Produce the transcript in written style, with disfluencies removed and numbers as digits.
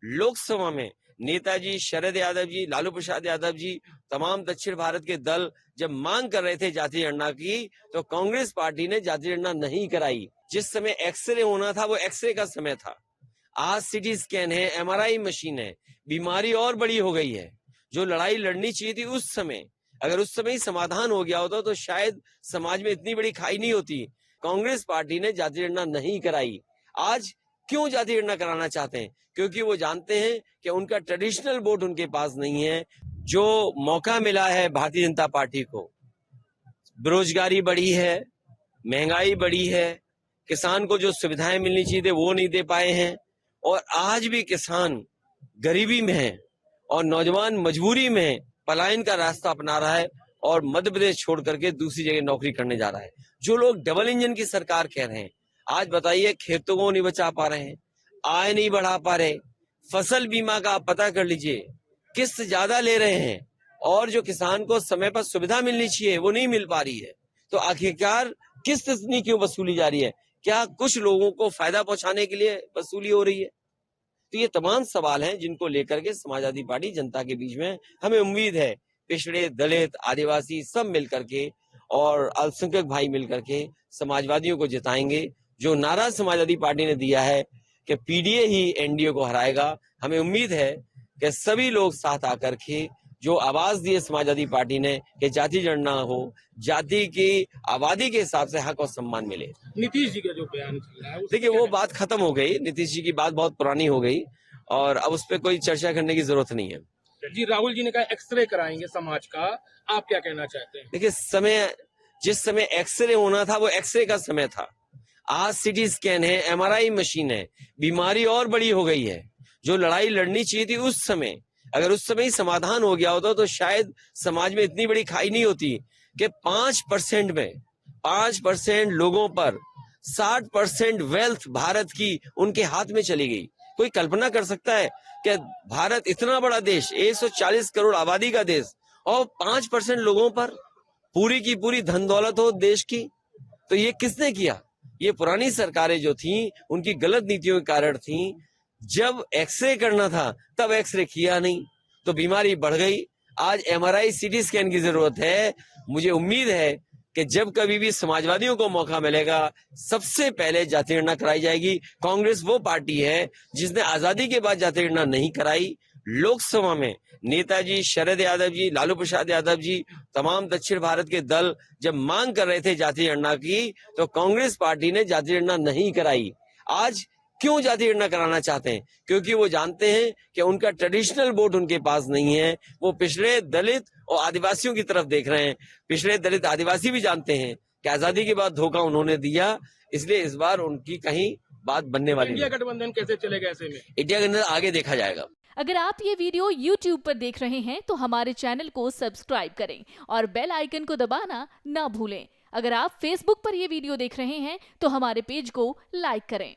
लोकसभा में नेताजी शरद यादव जी, लालू प्रसाद यादव जी, तमाम दक्षिण भारत के दल जब मांग कर रहे थे जाति गणना की, तो कांग्रेस पार्टी ने जाति गणना नहीं कराई। जिस समय एक्सरे होना था वो एक्सरे का समय था। आज सीटी स्कैन है, एमआरआई मशीन है, बीमारी और बड़ी हो गई है। जो लड़ाई लड़नी चाहिए थी उस समय, अगर उस समय ही समाधान हो गया होता तो शायद समाज में इतनी बड़ी खाई नहीं होती। कांग्रेस पार्टी ने जाति गणना नहीं कराई। आज क्यों जाति गणना कराना चाहते हैं? क्योंकि वो जानते हैं कि उनका ट्रेडिशनल वोट उनके पास नहीं है। जो मौका मिला है भारतीय जनता पार्टी को, बेरोजगारी बढ़ी है, महंगाई बढ़ी है, किसान को जो सुविधाएं मिलनी चाहिए थे वो नहीं दे पाए हैं, और आज भी किसान गरीबी में है और नौजवान मजबूरी में पलायन का रास्ता अपना रहा है और मध्य प्रदेश छोड़ करके दूसरी जगह नौकरी करने जा रहा है। जो लोग डबल इंजन की सरकार कह रहे हैं, आज बताइए खेतों को नहीं बचा पा रहे हैं, आय नहीं बढ़ा पा रहे, फसल बीमा का आप पता कर लीजिए, किस्त ज्यादा ले रहे हैं, और जो किसान को समय पर सुविधा मिलनी चाहिए वो नहीं मिल पा रही है। तो आखिरकार किस्त इतनी क्यों वसूली जा रही है? क्या कुछ लोगों को फायदा पहुंचाने के लिए वसूली हो रही है? तो ये तमाम सवाल हैं जिनको लेकर के समाजवादी पार्टी जनता के बीच में, हमें उम्मीद है पिछड़े, दलित, आदिवासी सब मिलकर के और अल्पसंख्यक भाई मिलकर के समाजवादियों को जिताएंगे। जो नारा समाजवादी पार्टी ने दिया है कि पीडीए ही एनडीए को हराएगा, हमें उम्मीद है कि सभी लोग साथ आकर के जो आवाज दी है समाजवादी पार्टी ने कि जाति गणना हो, जाति की आबादी के हिसाब से हक और सम्मान मिले। नीतीश जी का जो बयान चल रहा है, देखिए वो बात खत्म हो गई, नीतीश जी की बात बहुत पुरानी हो गई और अब उस पर कोई चर्चा करने की जरूरत नहीं है। जी, राहुल जी ने कहा एक्सरे कराएंगे समाज का, आप क्या कहना चाहते हैं? देखिए जिस समय एक्सरे होना था वो एक्सरे का समय था। आज सीटी स्कैन है, एमआरआई मशीन है, बीमारी और बड़ी हो गई है। जो लड़ाई लड़नी चाहिए थी उस समय, अगर उस समय ही समाधान हो गया होता तो शायद समाज में इतनी बड़ी खाई नहीं होती कि 5% में 5% लोगों पर 60% वेल्थ भारत की उनके हाथ में चली गई। कोई कल्पना कर सकता है कि भारत इतना बड़ा देश, 140 करोड़ आबादी का देश, और 5% लोगों पर पूरी की पूरी धन दौलत हो देश की? तो ये किसने किया? ये पुरानी सरकारें जो थी उनकी गलत नीतियों के कारण थी। जब एक्सरे करना था तब एक्सरे किया नहीं तो बीमारी बढ़ गई। आज एमआरआई, सीटी स्कैन की जरूरत है। मुझे उम्मीद है कि जब कभी भी समाजवादियों को मौका मिलेगा सबसे पहले जाति गणना कराई जाएगी। कांग्रेस वो पार्टी है जिसने आजादी के बाद जाति गणना नहीं कराई। लोकसभा में नेताजी शरद यादव जी, लालू प्रसाद यादव जी, तमाम दक्षिण भारत के दल जब मांग कर रहे थे जाति गणना की, तो कांग्रेस पार्टी ने जाति गणना नहीं कराई। आज क्यों जाति गणना कराना चाहते हैं? क्योंकि वो जानते हैं कि उनका ट्रेडिशनल वोट उनके पास नहीं है। वो पिछड़े, दलित और आदिवासियों की तरफ देख रहे हैं। पिछड़े, दलित, आदिवासी भी जानते हैं कि आजादी के बाद धोखा उन्होंने दिया, इसलिए इस बार उनकी कहीं बात बनने वाली नहीं। इंडिया गठबंधन कैसे चलेगा ऐसे में? इंडिया गठबंधन आगे देखा जाएगा। अगर आप ये वीडियो YouTube पर देख रहे हैं तो हमारे चैनल को सब्सक्राइब करें और बेल आइकन को दबाना ना भूलें। अगर आप Facebook पर ये वीडियो देख रहे हैं तो हमारे पेज को लाइक करें।